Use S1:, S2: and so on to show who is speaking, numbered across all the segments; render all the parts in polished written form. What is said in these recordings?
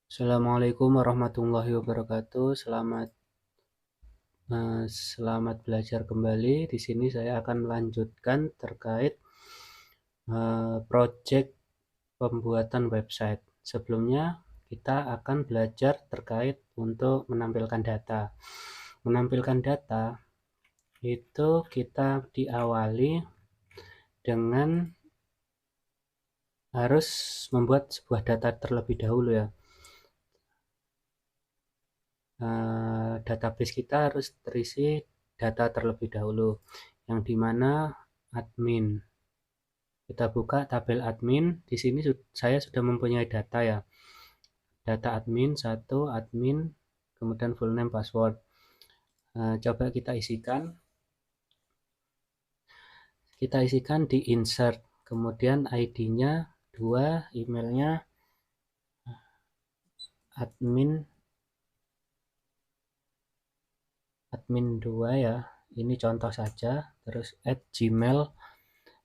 S1: Assalamualaikum warahmatullahi wabarakatuh. Selamat belajar kembali. Di sini saya akan melanjutkan terkait project pembuatan website. Sebelumnya kita akan belajar terkait untuk menampilkan data. Menampilkan data itu kita diawali dengan harus membuat sebuah data terlebih dahulu ya. Database kita harus terisi data terlebih dahulu, yang dimana admin. Kita buka tabel admin. Di sini saya sudah mempunyai data ya. Data admin 1, admin, kemudian full name, password. Coba kita isikan. Kita isikan di insert. Kemudian ID-nya 2, emailnya admin 2 ya. Ini contoh saja. Terus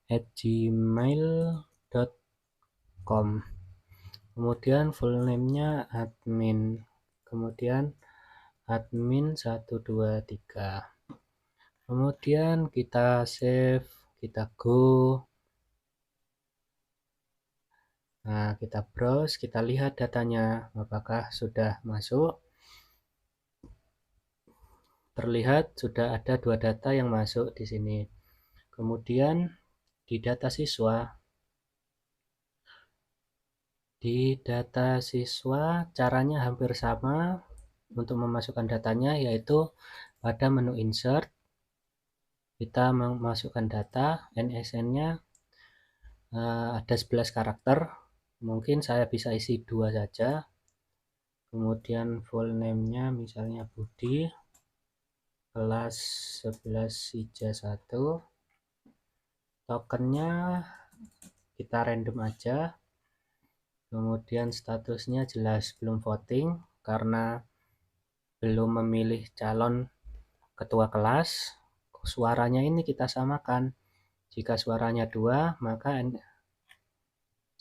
S1: @gmail.com. Kemudian full name-nya admin, kemudian admin 123. Kemudian kita save, kita go. Nah, kita browse, kita lihat datanya apakah sudah masuk. Terlihat sudah ada 2 data yang masuk di sini. Kemudian di data siswa caranya hampir sama untuk memasukkan datanya, yaitu pada menu insert kita memasukkan data. NSN-nya ada 11 karakter, mungkin saya bisa isi 2 saja. Kemudian full name-nya misalnya Budi, kelas 11 IJA 1. Tokennya kita random aja. Kemudian statusnya jelas belum voting karena belum memilih calon ketua kelas. Suaranya ini kita samakan. Jika suaranya 2, maka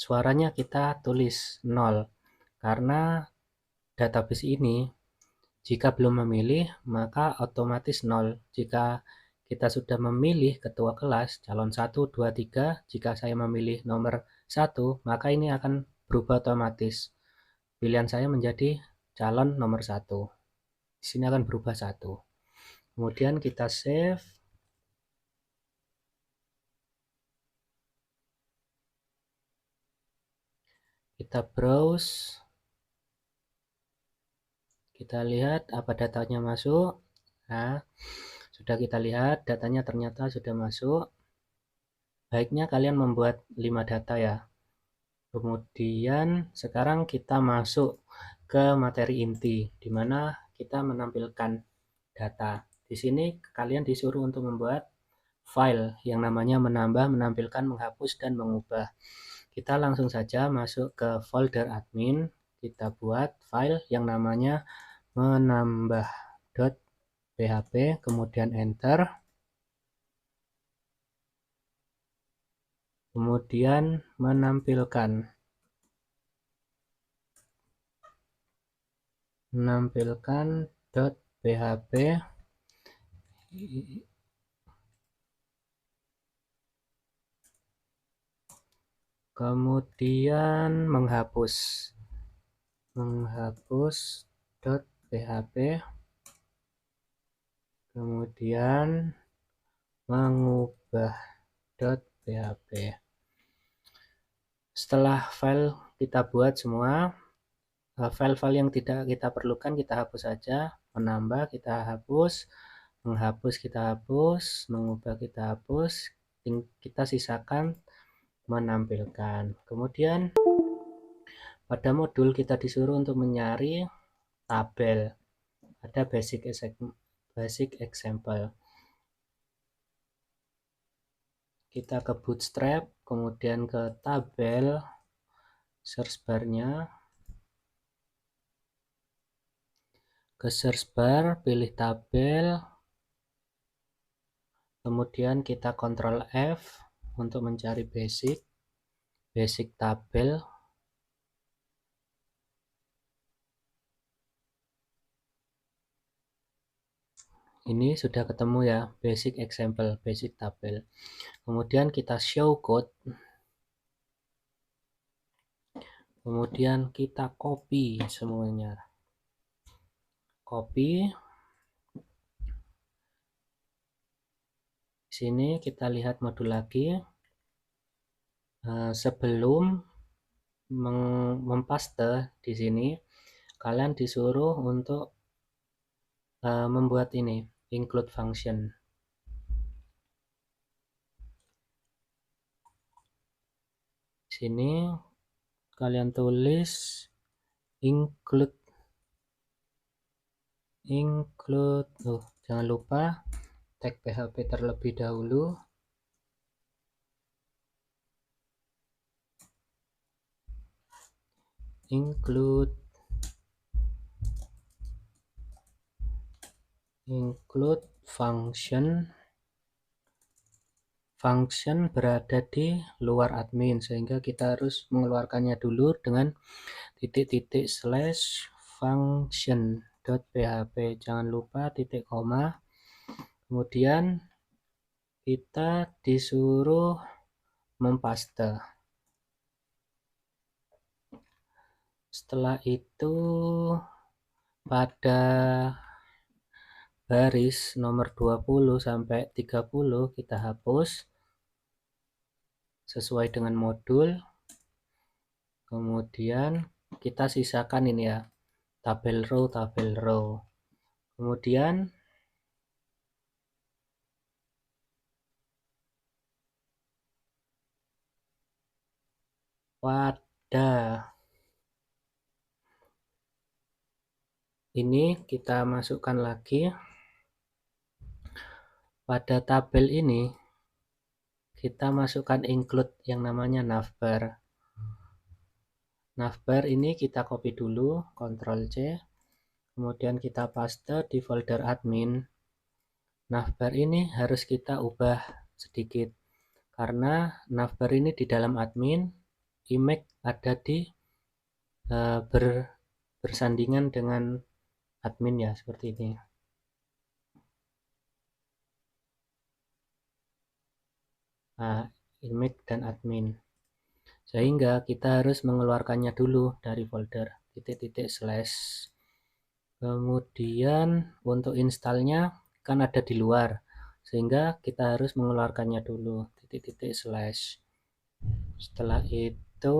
S1: suaranya kita tulis 0. Karena database ini jika belum memilih maka otomatis 0. Jika kita sudah memilih ketua kelas calon 1, 2, 3, jika saya memilih nomor 1, maka ini akan berubah otomatis. Pilihan saya menjadi calon nomor 1. Di sini akan berubah 1. Kemudian kita save. Kita browse. Kita lihat apa datanya masuk. Nah, sudah kita lihat datanya ternyata sudah masuk. Baiknya kalian membuat 5 data ya. Kemudian sekarang kita masuk ke materi inti, di mana kita menampilkan data. Di sini kalian disuruh untuk membuat file yang namanya menambah, menampilkan, menghapus, dan mengubah. Kita langsung saja masuk ke folder admin. Kita buat file yang namanya menambah.php, kemudian enter. Kemudian menampilkan .php, kemudian menghapus .php, kemudian mengubah .php. Setelah file kita buat semua, file-file yang tidak kita perlukan kita hapus saja. Menambah kita hapus, menghapus kita hapus, mengubah kita hapus. Kita sisakan menampilkan. Kemudian pada modul kita disuruh untuk mencari tabel. Ada basic example. Kita ke bootstrap, kemudian ke tabel, search bar-nya. Ke search bar, pilih tabel. Kemudian kita Ctrl F untuk mencari basic tabel. Ini sudah ketemu ya, basic example, basic tabel. Kemudian kita show code. Kemudian kita copy semuanya. Copy. Di sini kita lihat modul lagi. Sebelum mempaste di sini, kalian disuruh untuk membuat ini, include function. Di sini kalian tulis include, jangan lupa tag PHP terlebih dahulu. Include function berada di luar admin, sehingga kita harus mengeluarkannya dulu dengan titik-titik slash function.php. Jangan lupa titik koma. Kemudian kita disuruh mempaste. Setelah itu pada baris nomor 20 sampai 30 kita hapus sesuai dengan modul. Kemudian kita sisakan ini ya, tabel row. Kemudian pada ini kita masukkan lagi. Pada tabel ini kita masukkan include yang namanya navbar. Navbar ini kita copy dulu, Ctrl C. Kemudian kita paste di folder admin. Navbar ini harus kita ubah sedikit, karena navbar ini di dalam admin, image ada di bersandingan dengan admin ya, seperti ini. Nah, image dan admin, sehingga kita harus mengeluarkannya dulu dari folder titik-titik slash. Kemudian untuk installnya kan ada di luar, sehingga kita harus mengeluarkannya dulu titik-titik slash. Setelah itu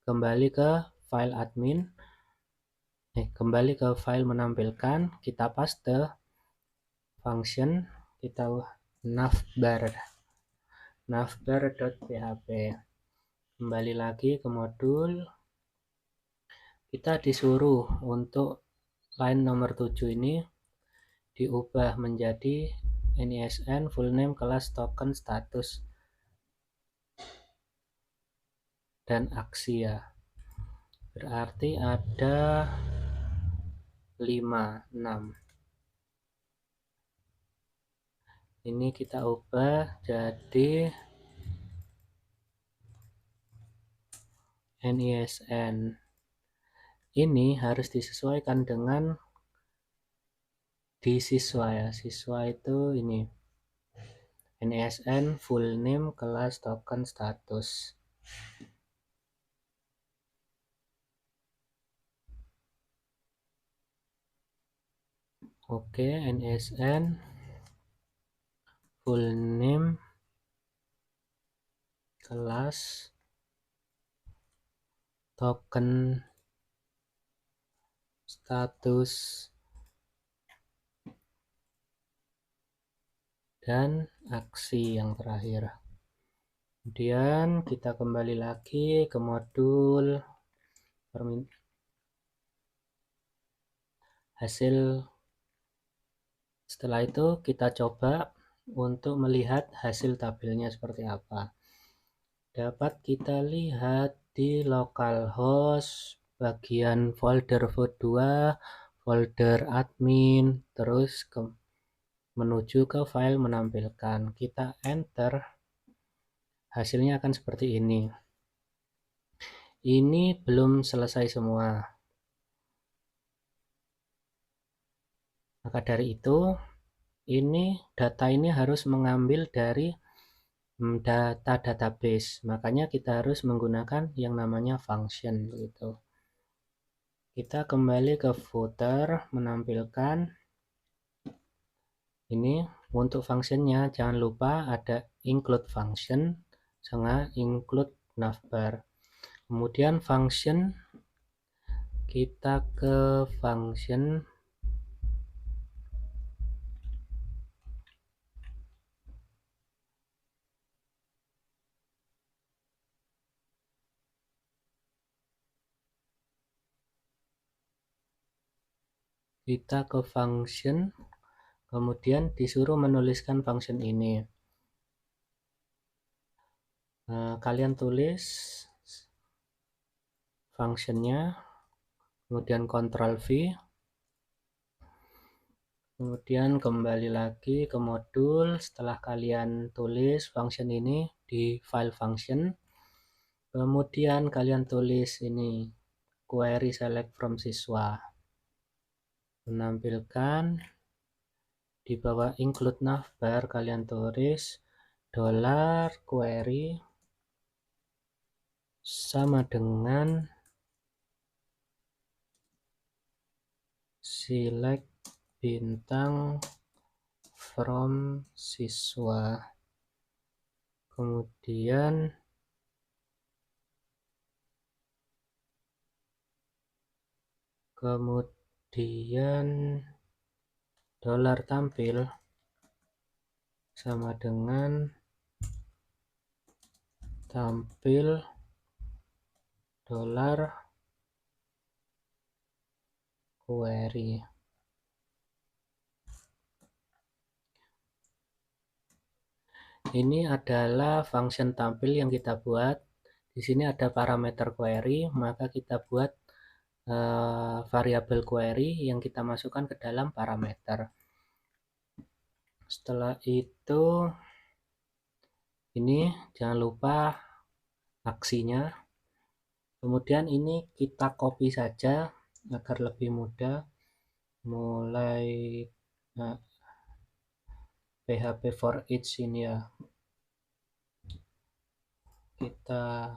S1: kembali ke file admin, kembali ke file menampilkan, kita paste function, kita navbar.php. Kembali lagi ke modul, kita disuruh untuk line nomor 7 ini diubah menjadi NISN full name kelas token status dan aksi ya. Berarti ada 5, 6. Ini kita ubah jadi NISN. Ini harus disesuaikan dengan di siswa ya. Siswa itu ini NISN full name kelas token status. Oke, NISN full name kelas token status dan aksi yang terakhir. Kemudian kita kembali lagi ke modul hasil. Setelah itu kita coba untuk melihat hasil tabelnya seperti apa. Dapat kita lihat di localhost bagian folder vote 2, folder admin, terus menuju ke file menampilkan. Kita enter, hasilnya akan seperti ini. Ini belum selesai semua. Maka dari itu, data ini harus mengambil dari data database. Makanya kita harus menggunakan yang namanya function begitu. Kita kembali ke footer, menampilkan ini untuk functionnya. Jangan lupa ada include function sama include navbar. Kemudian function, kita ke function, kemudian disuruh menuliskan function ini. Kalian tulis functionnya, kemudian Ctrl V, kemudian kembali lagi ke modul. Setelah kalian tulis function ini di file function, kemudian kalian tulis ini query select from siswa, menampilkan di bawah include navbar kalian tulis $query sama dengan select bintang from siswa. Kemudian $tampil sama dengan tampil $query. Ini adalah function tampil yang kita buat. Di sini ada parameter query, maka kita buat variabel query yang kita masukkan ke dalam parameter. Setelah itu, ini jangan lupa aksinya. Kemudian ini kita copy saja agar lebih mudah. Mulai PHP for each ini ya, kita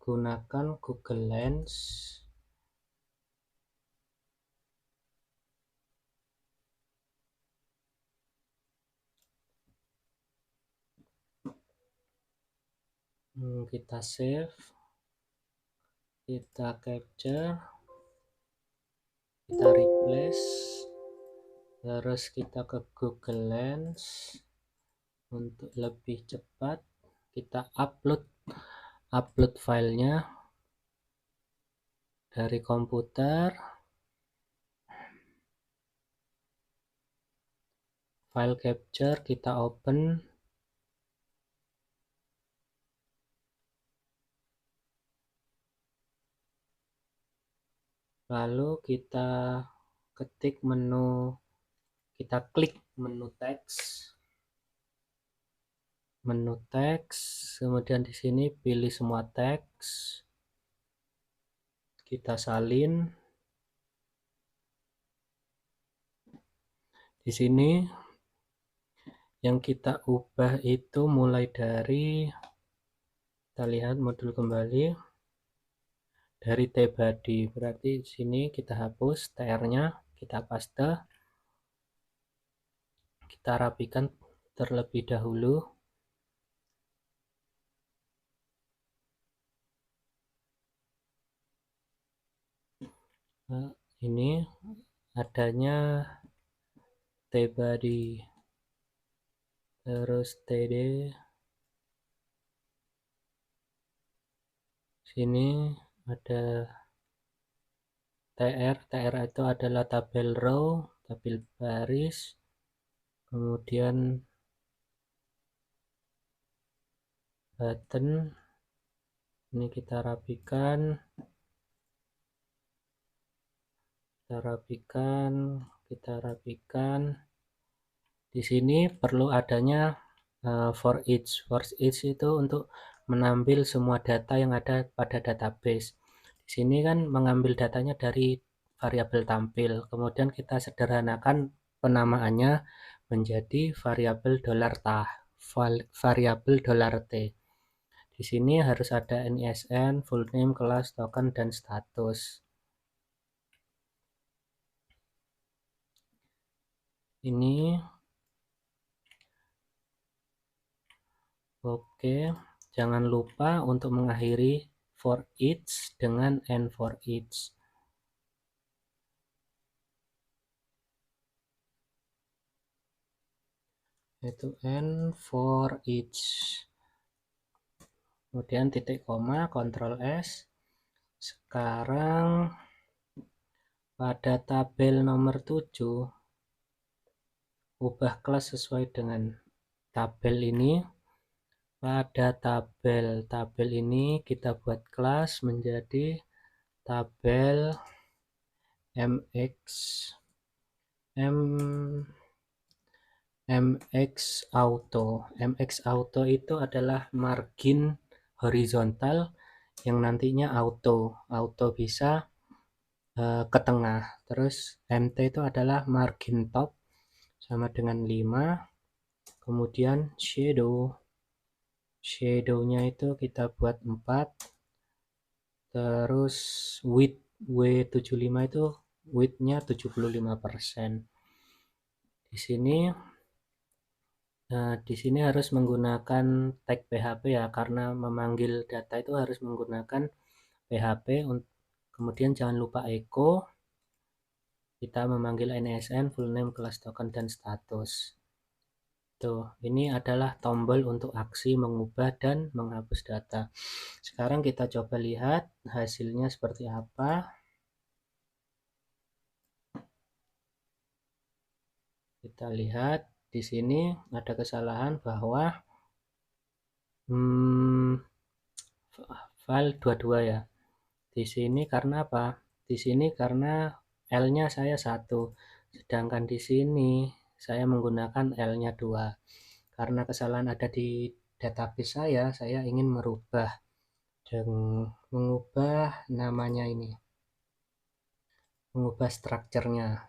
S1: gunakan Google Lens. Kita save, kita capture, kita replace, terus kita ke Google Lens. Untuk lebih cepat kita upload filenya dari komputer, file capture kita open, lalu kita ketik kita klik menu teks, kemudian di sini pilih semua teks, kita salin. Di sini yang kita ubah itu mulai dari, kita lihat modul kembali, dari tbody, berarti di sini kita hapus tr-nya, kita paste, kita rapikan terlebih dahulu. Nah, ini adanya tbody, terus td, sini ada tr itu adalah tabel row, tabel baris, kemudian button, ini kita rapikan, kita rapikan. Di sini perlu adanya for each itu untuk mengambil semua data yang ada pada database. Di sini kan mengambil datanya dari variabel tampil. Kemudian kita sederhanakan penamaannya menjadi variabel $T. Di sini harus ada NISN, full name, kelas, token, dan status. Ini oke. Jangan lupa untuk mengakhiri for each dengan and for each. Itu and for each. Kemudian titik koma, Ctrl S. Sekarang pada tabel nomor 7, ubah kelas sesuai dengan tabel ini. Pada tabel ini kita buat kelas menjadi tabel MX Auto. MX Auto itu adalah margin horizontal yang nantinya auto bisa ke tengah. Terus MT itu adalah margin top sama dengan 5. Kemudian shadownya itu kita buat 4. Terus width W75 itu widthnya 75%. Di sini harus menggunakan tag PHP ya, karena memanggil data itu harus menggunakan PHP. Kemudian jangan lupa echo. Kita memanggil NISN, full name, kelas, token, dan status. Tuh, ini adalah tombol untuk aksi mengubah dan menghapus data. Sekarang kita coba lihat hasilnya seperti apa. Kita lihat di sini ada kesalahan bahwa file 22 ya. Di sini karena apa? Di sini karena L-nya saya 1, sedangkan di sini saya menggunakan L-nya 2. Karena kesalahan ada di database saya ingin merubah dan mengubah namanya ini, mengubah strukturnya.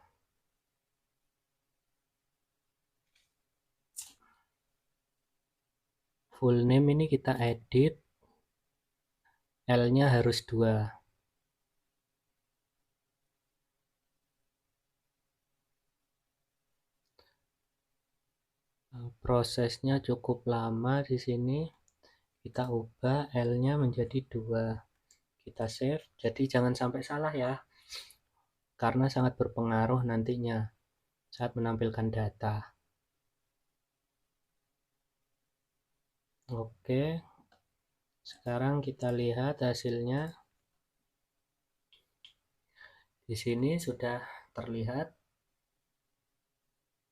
S1: Full name ini kita edit, L-nya harus 2. Prosesnya cukup lama di sini. Kita ubah L-nya menjadi 2. Kita save. Jadi jangan sampai salah ya, karena sangat berpengaruh nantinya saat menampilkan data. Oke, sekarang kita lihat hasilnya. Di sini sudah terlihat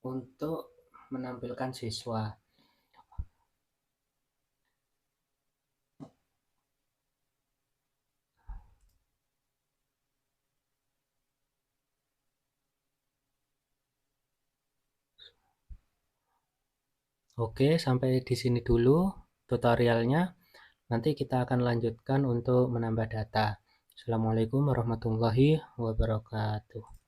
S1: untuk menampilkan siswa. Oke, sampai di sini dulu tutorialnya. Nanti kita akan lanjutkan untuk menambah data. Assalamualaikum warahmatullahi wabarakatuh.